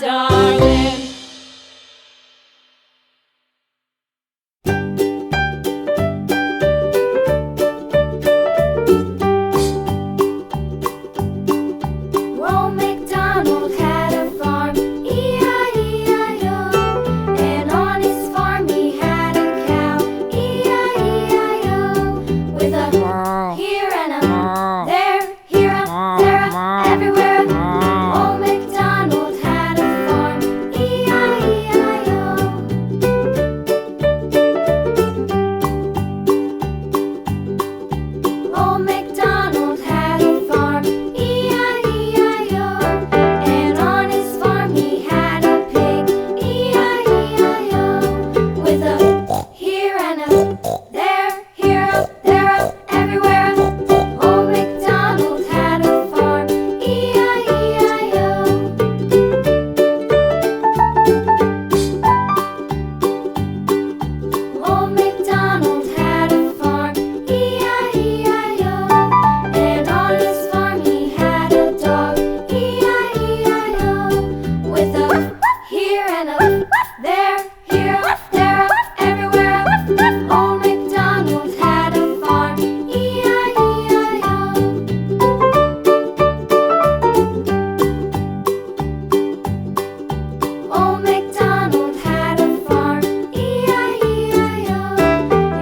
darling. Old MacDonald had a farm, E-I-E-I-O. And on his farm he had a cow, E-I-E-I-O. With a here and a there, here a, there a, everywhere. Old MacDonald had a farm, E-I-E-I-O. Old MacDonald had a farm, E-I-E-I-O. And on his farm he had a pig, E-I-E-I-O. With a here and a there, here a, there a, everywhere. Old MacDonald had a farm, E-I-E-I-O. Old MacDonald had a farm, E-I-E-I-O. And on his farm he had a dog, E-I-E-I-O. With a here and a there, here a, there a, everywhere. Old MacDonald had a farm, E-I-E-I-O. Old MacDonald had a farm, E-I-E-I-O.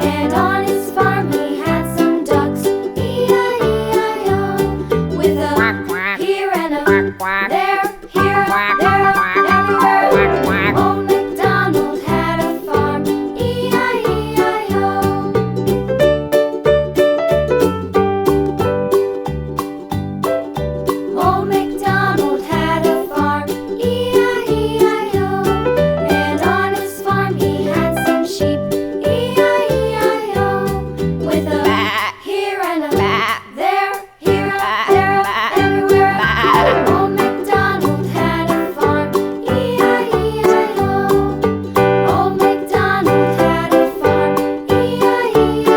And on his farm he had some ducks, E-I-E-I-O. With a here and a there, here a, there a, everywhere. Old MacDonald had a farm, E-I-E-I-O. Old MacDonald had a farm, E-I-E-I-O. And on his farm he had some sheep, E-I-E-I-O. With a here and a there, here a, there a, everywhere. Old MacDonald had a farm, E-I-E-I-O. Old MacDonald had a farm, E-I-E-I-O.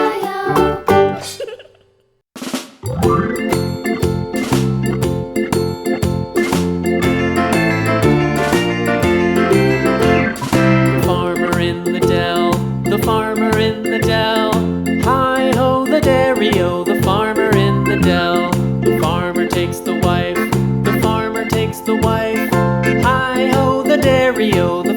Farmer in the dell, the farmer in the dell. Hi-ho, the dairy-o, the farmer in the dell. The farmer takes the wife, the farmer takes the wife. Hi-ho, the dairy-o, the